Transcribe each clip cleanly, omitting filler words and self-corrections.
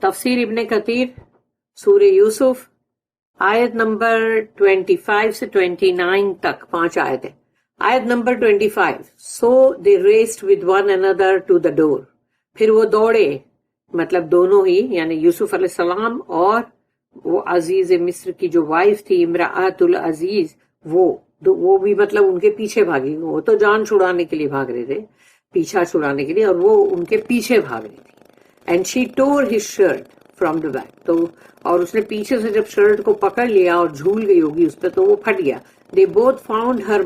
تفسیر ابن کثیر سورہ یوسف آیت نمبر 25 سے 29 تک 5 آیت ہے. آیت number 25. So they raced with one another to the door. پھر وہ دوڑے، مطلب دونوں ہی، یعنی یوسف علیہ السلام اور وہ عزیز مصر کی جو وائف تھی امرأۃ العزیز، وہ بھی مطلب ان کے پیچھے بھاگی. وہ تو جان چھڑانے کے لیے بھاگ رہے تھے، پیچھا چھڑانے کے لیے، اور وہ ان کے پیچھے بھاگ رہی تھی. And she tour his shirt from the back. تو اور اس نے پیچھے سے جب شرٹ کو پکڑ لیا اور جھول گئی ہوگی اس پہ تو وہ پھٹ گیا. They both found Hare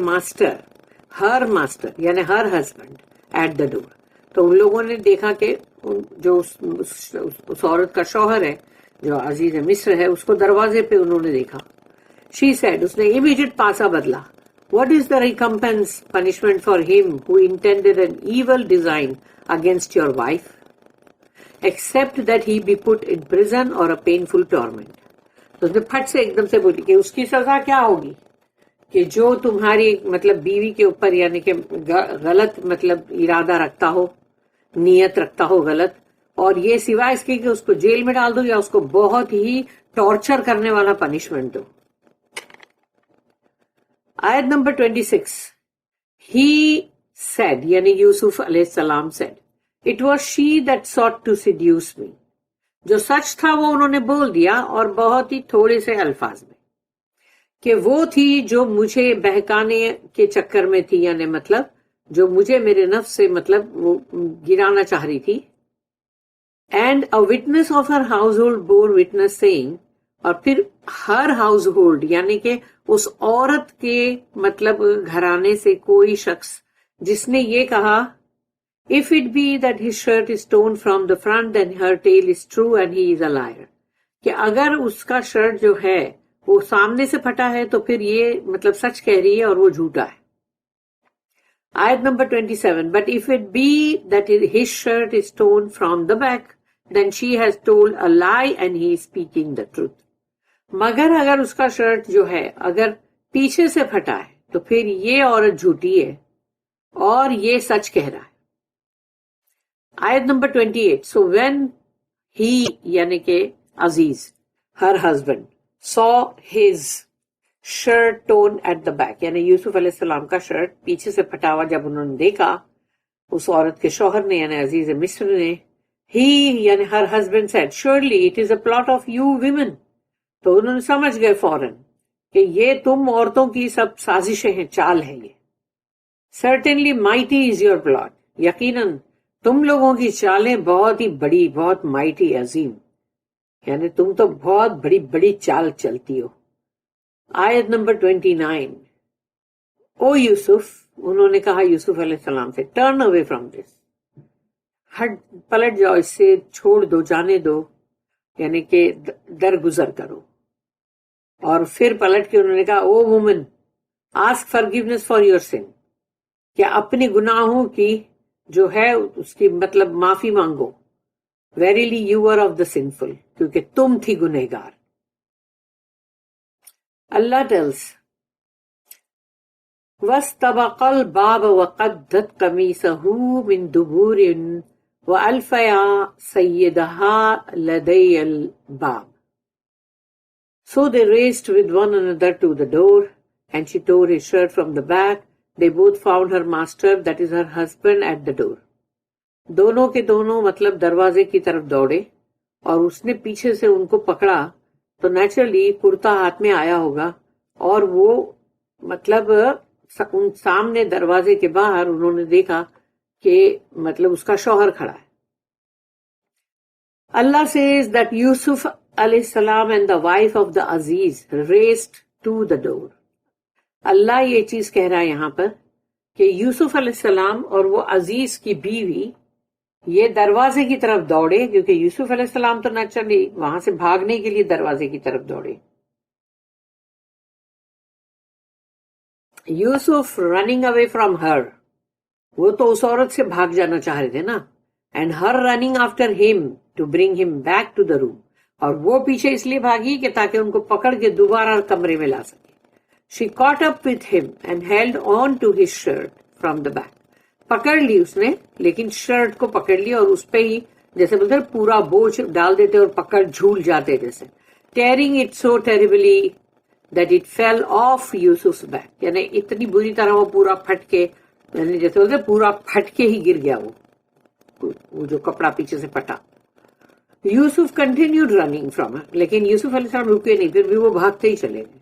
master یعنی ہر ہسبینڈ ایٹ دا ڈور. تو ان لوگوں نے دیکھا کہ جو اس عورت کا شوہر ہے جو عزیز مصر ہے اس کو دروازے پہ انہوں نے دیکھا. شی سیڈ، اس نے امیڈیٹ پاسا بدلا. What is the recompense punishment for him who intended an evil design against your wife except that he be put in prison or a painful torment. تو اس نے پھٹ سے ایک دم سے بولی کہ اس کی سزا کیا ہوگی کہ جو تمہاری مطلب بیوی کے اوپر یعنی کہ غلط مطلب ارادہ رکھتا ہو، نیت رکھتا ہو غلط، اور یہ سوائے اس کے کہ اس کو جیل میں ڈال دو یا اس کو بہت ہی ٹارچر کرنے والا پنشمنٹ دو. آیت نمبر 26. ہی سیڈ یعنی یوسف علیہ السلام said it was she that sought to seduce me. جو سچ تھا وہ انہوں نے بول دیا اور بہت ہی تھوڑے سے الفاظ میں، کہ وہ تھی جو مجھے بہکانے کے چکر میں تھی، یعنی مطلب جو مجھے میرے نفس سے مطلب وہ گرانا چاہ رہی تھی. And a witness of her household bore witness seeing, اور پھر ہر ہاؤس ہولڈ یعنی کہ اس عورت کے مطلب گھرانے سے کوئی شخص جس نے یہ کہا if it be that his shirt is torn from the front then her tale is true and he is a liar. کہ اگر اس کا شرٹ جو ہے وہ سامنے سے پھٹا ہے تو پھر یہ مطلب سچ کہہ رہی ہے اور وہ جھوٹا ہے. آیت number 27. But if it be that his shirt is torn from the back then she has told a lie and he is speaking the truth. مگر اگر اس کا شرٹ جو ہے اگر پیچھے سے پھٹا ہے تو پھر یہ عورت جھوٹی ہے اور یہ سچ کہہ رہا ہے. آیت نمبر 28. So when he یعنی کہ عزیز her husband saw his shirt torn at the back یعنی یوسف علیہ السلام کا شرٹ پیچھے سے پھٹا ہوا جب انہوں نے دیکھا اس عورت کے شوہر نے یعنی عزیز مصر نے، he یعنی her husband said surely it is a plot of you women. تو انہوں نے سمجھ گئے فوراً کہ یہ تم عورتوں کی سب سازشیں ہیں، چال ہے یہ. certainly mighty is your plot. یقیناً تم لوگوں کی چالیں بہت ہی بڑی، بہت مائٹی، عظیم، یعنی تم تو بہت بڑی بڑی چال چلتی ہو. آیت نمبر 29. او یوسف، انہوں نے کہا یوسف علیہ السلام سے، ٹرن اوے فرام دس، ہٹ پلٹ جاؤ اس سے، چھوڑ دو، جانے دو، یعنی کہ درگزر کرو. اور پھر پلٹ کے انہوں نے کہا O woman ask forgiveness for your sin، کہ اپنے گناہوں کی جو ہے اس کی مطلب معافی مانگو. Verily you are of the sinful, کیونکہ تم تھی گنہگار. اللہ ٹیلس وَاسْتَبَقَ الْبَابَ وَقَدَّتْ قَمِيصَهُ مِنْ دُبُورٍ وَأَلْفَيَا سَيِّدَهَا لَدَيَّ الْبَابِ. So they raced with one another to the door, and she tore his shirt from the back. They both found her master, that is her husband, at the door. دونوں کے دونوں مطلب دروازے کی طرف دوڑے اور اس نے پیچھے سے ان کو پکڑا تو نیچرلی کرتا ہاتھ میں آیا ہوگا، اور وہ مطلب ان سامنے دروازے کے باہر انہوں نے دیکھا کہ مطلب اس کا شوہر کھڑا ہے. اللہ says that Yusuf علیہ السلام and the wife of the Aziz raced to the door. اللہ یہ چیز کہہ رہا ہے یہاں پر کہ یوسف علیہ السلام اور وہ عزیز کی بیوی یہ دروازے کی طرف دوڑے، کیونکہ یوسف علیہ السلام تو نیچرلی وہاں سے بھاگنے کے لیے دروازے کی طرف دوڑے. یوسف رننگ اوے فرام ہر، وہ تو اس عورت سے بھاگ جانا چاہ رہے تھے نا، and her running after him to bring him back to the روم، اور وہ پیچھے اس لیے بھاگی کہ تاکہ ان کو پکڑ کے دوبارہ کمرے میں لا سکے. She caught up with him and held on to his shirt from the back. پکڑ لی اس نے، لیکن شرٹ کو پکڑ لی اور اس پہ ہی جیسے بولتے ہیں پورا بوجھ ڈال دیتے اور پکڑ جھول جاتے جیسے. tearing it so terribly that it fell off یوسف's back, یعنی اتنی بری طرح وہ پورا پھٹ کے, یعنی جیسے بولتے ہیں پورا پھٹ کے ہی گر گیا وہ جو کپڑا پیچھے سے پھٹا. یوسف کنٹینیوڈ رننگ فرام ہر, لیکن یوسف علیہ السلام رکے نہیں, پھر بھی وہ بھاگتے ہی چلے گئے.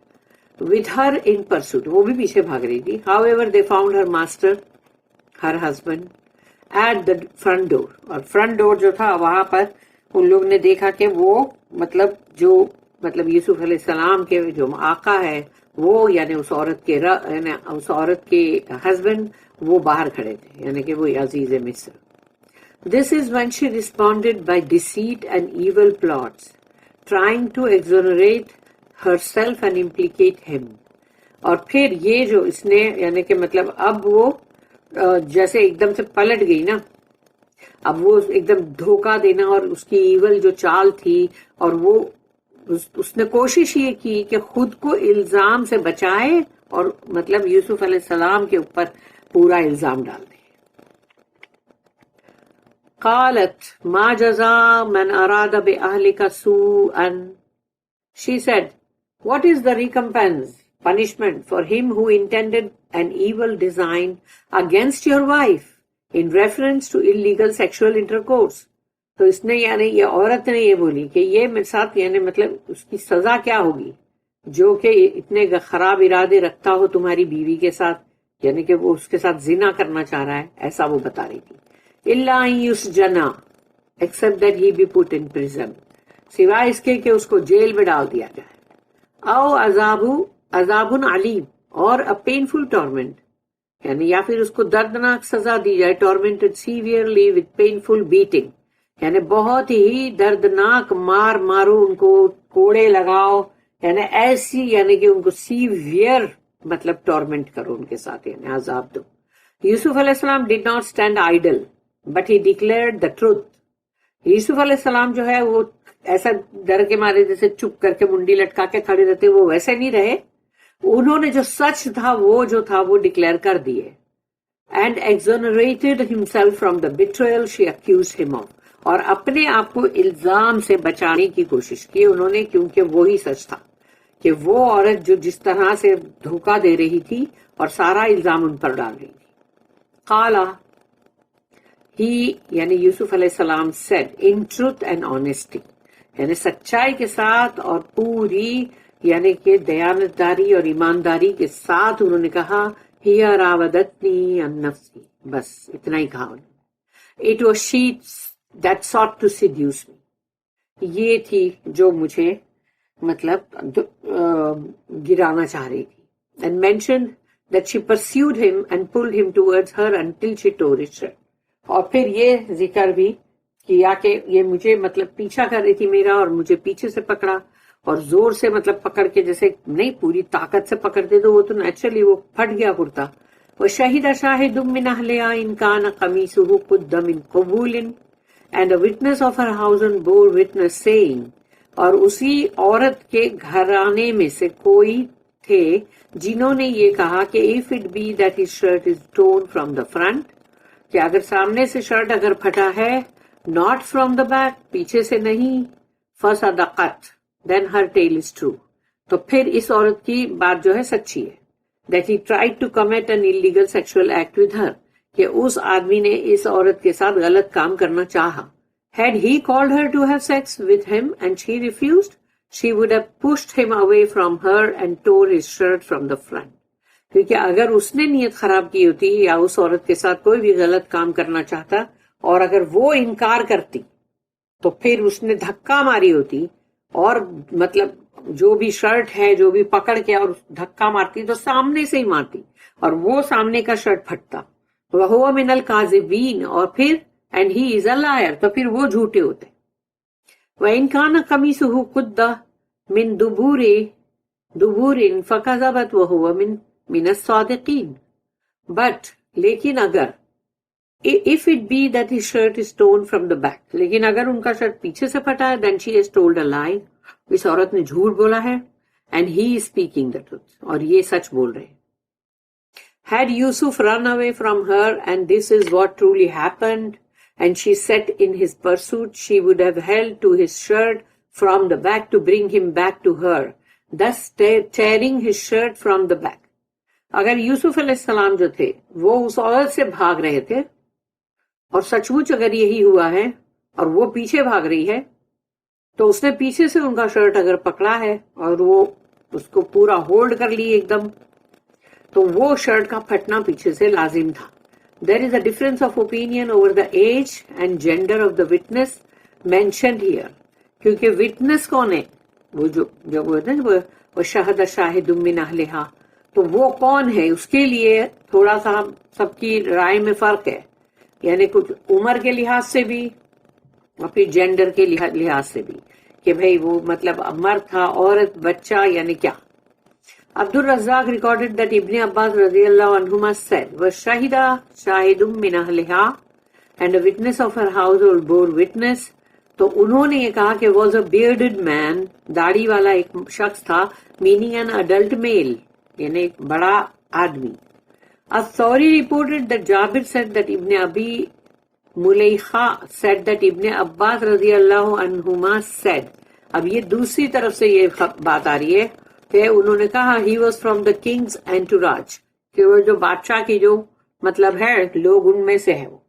with her in pursuit, وہ بھی پیچھے بھاگ رہی تھی. however they found her master, her husband, at the front door, اور فرنٹ ڈور جو تھا وہاں پر ان لوگ نے دیکھا کہ وہ مطلب یوسف علیہ السلام کے جو آقا ہے وہ, یعنی اس عورت کے ہسبینڈ وہ باہر کھڑے تھے, یعنی کہ وہ عزیز مصر. This is when she responded by deceit and evil plots, trying to exonerate herself and implicate him. اور پھر یہ جو اس نے, یعنی کہ مطلب اب وہ جیسے ایک دم سے پلٹ گئی نا, اب وہ ایک دم دھوکہ دینا اور اس کی ایول جو چال تھی, اور وہ اس نے کوشش یہ کی کہ خود کو الزام سے بچائے اور مطلب یوسف علیہ السلام کے اوپر پورا الزام ڈال دے. قالت ما جزاء من اراد باهلك سوءا, she said, what is the recompense, punishment for him who intended an evil design against your wife in reference to illegal sexual intercourse. تو اس نے, یعنی یہ عورت نے یہ بولی کہ یہ میرے ساتھ, یعنی مطلب اس کی سزا کیا ہوگی جو کہ اتنے خراب ارادے رکھتا ہو تمہاری بیوی کے ساتھ, یعنی کہ وہ اس کے ساتھ زنا کرنا چاہ رہا ہے, ایسا وہ بتا رہی تھی. الا ان یسجنا, except that he be put in prison, سوائے اس کے کہ اس کو جیل میں ڈال دیا جائے. او عذاب علیم, اور a painful torment, یعنی یا پھر اس کو دردناک سزا دی جائے. tormented severely with painful beating, یعنی بہت ہی دردناک مارو ان کو, کوڑے لگاؤ, یعنی ایسی, یعنی کہ ان کو سیویئر مطلب ٹورمنٹ کرو ان کے ساتھ, یعنی عذاب دو. یوسف علیہ السلام did not stand idle but he declared the truth. یوسف علیہ السلام جو ہے وہ ایسا ڈر کے مارے جیسے چپ کر کے منڈی لٹکا کے کھڑے رہتے, وہ ویسے نہیں رہے. انہوں نے جو سچ تھا وہ ڈکلیئر کر دیے. And exonerated himself from the betrayal she accused him of, اور اپنے آپ کو الزام سے بچانے کی کوشش کی انہوں نے, کیونکہ وہی سچ تھا کہ وہ عورت جو جس طرح سے دھوکہ دے رہی تھی اور سارا الزام ان پر ڈال رہی تھی. قالا, ہی یعنی یوسف علیہ السلام said in truth and honesty, یعنی سچائی کے ساتھ اور پوری یعنی کہ دیانتداری اور ایمانداری کے ساتھ انہوں نے کہا, ہی راودتنی عن نفسی, بس اتنا ہی کہا انہوں نے. It was she that sought to seduce me, یہ تھی جو مجھے مطلب گرانا چاہ رہی تھی. And mentioned that she pursued him and pulled him towards her until she tore his shirt. اور پھر یہ ذکر بھی کیا کہ یہ مجھے مطلب پیچھا کر رہی تھی میرا, اور مجھے پیچھے سے پکڑا اور زور سے مطلب پکڑ کے, جیسے نہیں پوری طاقت سے پکڑتے تو وہ تو نیچرلی وہ پھٹ گیا کرتا. وشہد شاہد من اہلہا ان کان قمیصہ قد من قبول and a witness of her household bore witness saying, اور اسی عورت کے گھرانے میں سے کوئی تھے جنہوں نے یہ کہا کہ if it be that his shirt is torn from the front, کہ اگر سامنے سے شرٹ اگر پھٹا ہے, not from the back, پیچھے سے نہیں, فصدقت, then her tale is true, تو پھر اس عورت کی بات جو ہے سچی ہے. that he tried to commit an illegal sexual act with her, کہ اس آدمی نے اس عورت کے ساتھ غلط کام کرنا چاہا. had he called her to have sex with him and she refused, she would have pushed him away from her and tore his shirt from the front. کیونکہ اگر اس نے نیت خراب کی ہوتی یا اس عورت کے ساتھ کوئی بھی غلط کام کرنا چاہتا اور اگر وہ انکار کرتی تو پھر اس نے دھکا ماری ہوتی, اور مطلب جو بھی شرٹ ہے جو بھی پکڑ کے اور دھکا مارتی تو سامنے سے ہی مارتی اور وہ سامنے کا شرٹ پھٹتا. وَهُوَ مِنَ الْكَاذِبِينَ, اور پھر and he is a liar, تو پھر وہ جھوٹے ہوتے. وَإِنْ كَانَ قَمِيصُهُ قُدَّ مِنْ دُبُورٍ فَكَذَبَتْ وَهُوَ مِنَ الصَّادِقِينَ. But لیکن اگر if it be that his shirt is torn from the back, لیکن اگر ان کا شرٹ پیچھے سے پھٹا ہے, then she has told a lie, اس عورت نے جھوٹ بولا ہے, and he is speaking the truth, اور یہ سچ بول رہے ہیں. Had Yusuf run away from her and this is what truly happened, and she set in his pursuit, she would have held to his shirt from the back to bring him back to her, thus tearing his shirt from the back. اگر یوسف علیہ السلام جو تھے وہ اس عورت سے بھاگ رہے تھے اور سچ مچ اگر یہی ہوا ہے اور وہ پیچھے بھاگ رہی ہے تو اس نے پیچھے سے ان کا شرٹ اگر پکڑا ہے اور وہ اس کو پورا ہولڈ کر لی ایک دم تو وہ شرٹ کا پھٹنا پیچھے سے لازم تھا. There is a difference of opinion over the age and gender of the witness mentioned here. کیونکہ witness کون ہے؟ وہ جو وہ شہد شاہد من اہلہا، تو وہ کون ہے اس کے لیے تھوڑا سا سب کی رائے میں فرق ہے، یعنی کچھ عمر کے لحاظ سے بھی اور پھر جینڈر کے لحاظ سے بھی کہ بھئی وہ مطلب مرد تھا عورت بچہ یعنی کیا. عبد الرزاق recorded that Ibn Abbas radiallahu anhuma said, وَشَهِدَ شَاهِدٌ مِّنْ أَهْلِهَا, and a witness of her household bore witness. تو انہوں نے یہ کہا کہ was a bearded man, داڑھی والا ایک شخص تھا, meaning an adult male, یعنی ایک بڑا آدمی. الثوری reported that Jabir said that Ibn Abi Mulaykha said that Ibn Abbas radiallahu anhuma said. اب یہ دوسری طرف سے یہ بات آ رہی ہے کہ انہوں نے کہا he was from the king's entourage, کہ وہ جو بادشاہ کی جو مطلب ہے لوگ ان میں سے ہے. وہ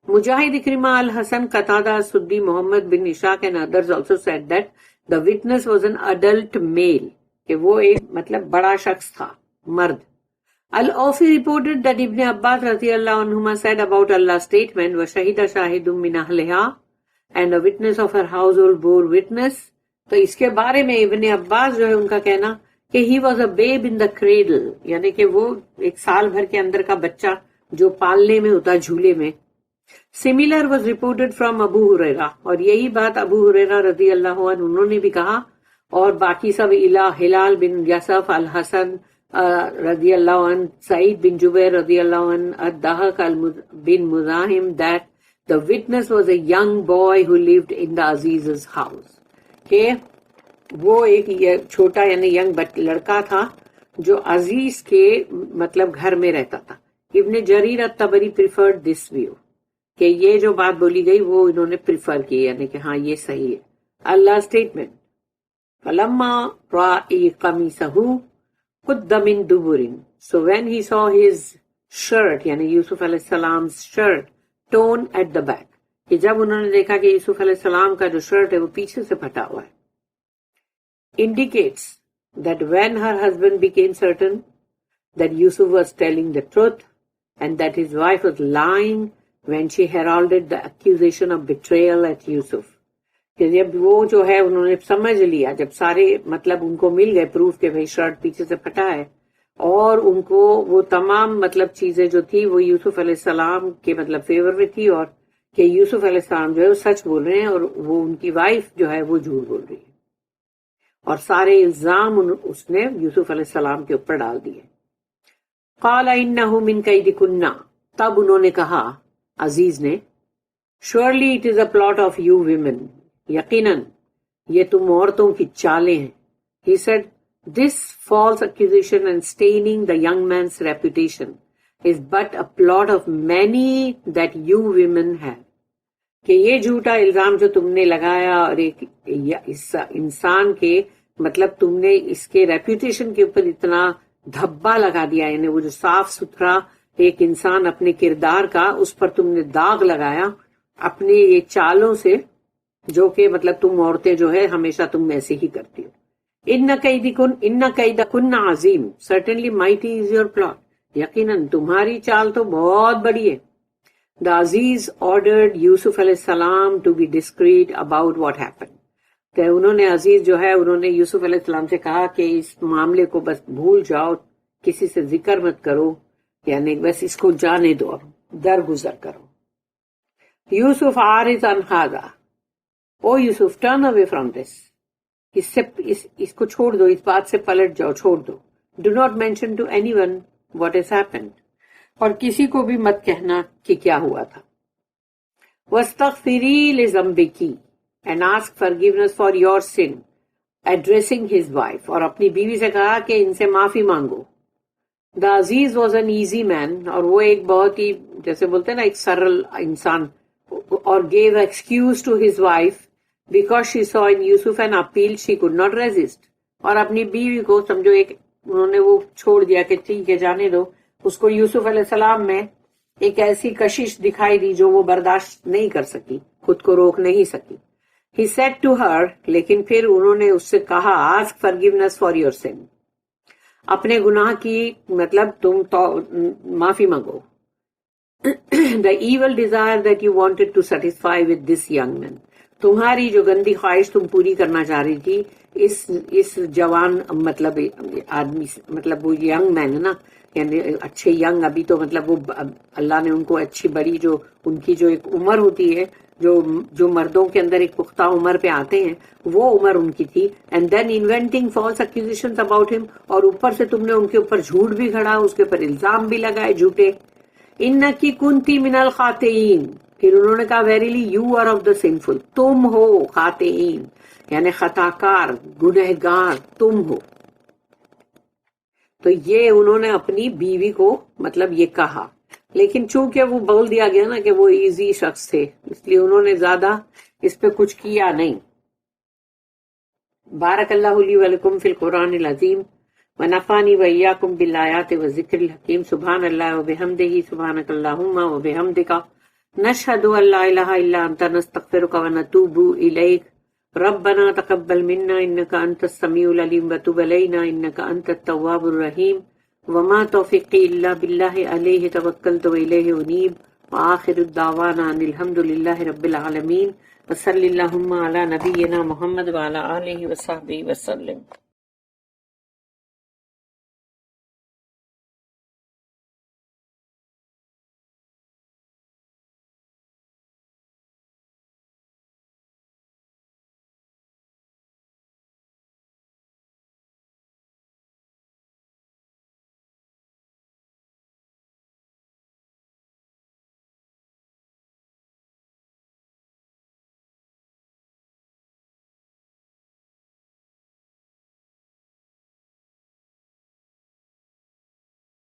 مجاہد اکرمہ الحسن قتادہ سدی محمد بن Ishaq and others also said that the witness was an adult male, کہ وہ ایک مطلب بڑا شخص تھا مرد. Al-Awfi reported that Ibn Abbas radiallahu anhuma said about Allah's statement وَشَهِدَ شَاهِدٌ مِّنْ أَهْلِهَا, and a witness of her household bore witness. تو اس کے بارے میں ابن عباس جو ہے ان کا کہنا کہ he was a babe in the cradle, یعنی کہ وہ ایک سال بھر کے اندر کا بچہ جو پالنے میں ہوتا جھولے میں. Similar was reported from Abu Hurairah, اور یہی بات ابو ہریرہ رضی اللہ عنہ انہوں نے بھی کہا اور باقی سب ہلال بن یسف الحسن رضی اللہ عنہ, سعید بن جبیر رضی اللہ عنہ, الضحاک بن مزاحم that the witness was a young boy who lived in the Aziz's house, کہ وہ ایک چھوٹا یعنی ینگ لڑکا تھا جو عزیز کے مطلب گھر میں رہتا تھا. ابن جریر الطبری پریفرڈ دس ویو, کہ یہ جو بات بولی گئی وہ انہوں نے پریفر کی, یعنی کہ ہاں یہ صحیح ہے. اللہ اسٹیٹمنٹ فَلَمَّا رَأَى قَمِيصَهُ قُدَّ مِن دُبُرٍ, so when he saw his shirt یعنی یوسف علیہ السلام shirt torn at the back, کہ جب انہوں نے دیکھا کہ یوسف علیہ السلام کا جو شرٹ ہے وہ پیچھے سے پھٹا ہوا ہے, indicates that when her husband became certain that Yusuf was telling the truth and that his wife was lying when she heralded the accusation of betrayal at Yusuf, کہ جب وہ جو ہے انہوں نے سمجھ لیا, جب سارے مطلب ان کو مل گئے پروف کہ بھئی شرٹ پیچھے سے پھٹا ہے, اور ان کو وہ تمام مطلب چیزیں جو تھی وہ یوسف علیہ السلام کے مطلب فیور میں تھی, اور کہ یوسف علیہ السلام جو ہے وہ سچ بول رہے ہیں اور وہ ان کی وائف جو ہے وہ جھوٹ بول رہی ہے, اور سارے الزام اس نے یوسف علیہ السلام کے اوپر ڈال دیے. قال انہ من کیدکن, تب انہوں نے کہا عزیز نے, surely it is a plot of you women, یقیناً یہ تم عورتوں کی چالیں ہیں. He said this false accusation and staining the young man's reputation is but a plot of many that you women have, کہ یہ جھوٹا الزام جو تم نے لگایا اور ایک انسان کے مطلب تم نے اس کے ریپوٹیشن کے اوپر اتنا دھبا لگا دیا, یعنی وہ جو صاف ستھرا ایک انسان اپنے کردار کا اس پر تم نے داغ لگایا اپنے یہ چالوں سے, جو کہ مطلب تم عورتیں جو ہے ہمیشہ تم ایسے ہی کرتی ہو. ان کیدکن عظیم, certainly mighty is your plot, یقیناً تمہاری چال تو بہت بڑی ہے. The Aziz ordered Yusuf علیہ السلام to be discreet about what happened, کہ انہوں نے عزیز جو ہے انہوں نے یوسف علیہ السلام سے کہا کہ اس معاملے کو بس بھول جاؤ, کسی سے ذکر مت کرو, یعنی بس اس کو جانے دو, اب درگزر کرو. یوسف عارض عن ھذا, او یوسف ٹرن اوے فرام دس, اس کو چھوڑ دو, اس بات سے پلٹ جاؤ, چھوڑ دو. Do not mention to anyone what has happened, اور کسی کو بھی مت کہنا کہ کیا ہوا تھا. وَاسْتَغْفِرِي لِذَنبِكِ, and ask forgiveness for your sin, addressing his wife, اور اپنی بیوی سے کہا کہ ان سے معافی مانگو. The Aziz was an easy man, اور وہ ایک بہت ہی جیسے بولتے ہیں نا ایک سرل انسان or gave excuse to his wife because she saw in Yusuf an appeal she could not resist. اور اپنی بیوی کو سمجھو ایک انہوں نے وہ چھوڑ دیا کہ ٹھیک ہے جانے دو، اس کو یوسف علیہ السلام میں ایک ایسی کشش دکھائی دی جو وہ برداشت نہیں کر سکی، خود کو روک نہیں سکی. He said to her، لیکن پھر انہوں نے اس سے کہا ask forgiveness for your sin، اپنے گناہ کی مطلب تم معافی مانگو. The evil desire that you wanted to satisfy with this young man، تمہاری جو گندی خواہش تم پوری کرنا چاہ رہی تھی اس جوان مطلب آدمی مطلب وہ ینگ مین ہے نا، یعنی اچھے ینگ، ابھی تو مطلب وہ اللہ نے ان کو اچھی بڑی جو ان کی جو ایک عمر ہوتی ہے جو مردوں کے اندر ایک پختہ عمر پہ آتے ہیں، وہ عمر ان کی تھی. And then inventing false accusations about him, اور اوپر سے تم نے ان کے اوپر جھوٹ بھی کھڑا، اس کے اوپر الزام بھی لگائے جھوٹے. انکی کنتی من الخاطئین، پھر انہوں نے کہا verily you are of the sinful, تم ہو خاطئین یعنی خطا کار گنہگار تم ہو. تو یہ انہوں نے اپنی بیوی کو مطلب یہ کہا، لیکن چونکہ وہ بول دیا گیا نا کہ وہ ایزی شخص تھے، اس لیے انہوں نے زیادہ اس پہ کچھ کیا نہیں. بارک اللہ لی ولکم فی القرآن العظیم ونفعنی وإیاکم بالآیات والذکر الحکیم. سبحان اللہ وبحمدہ، سبحانک اللہم وبحمدک، نشہد ان لا الہ الا انت، نستغفرک ونتوب الیک. ربنا تقبل منا انك انت السميع العليم وتب علينا انك انت التواب الرحيم. وما توفيقي الا بالله عليه توكلت واليه انيب. واخر الدعوانا ان الحمد لله رب العالمين. وصلى اللهم على نبينا محمد وعلى اله وصحبه وسلم.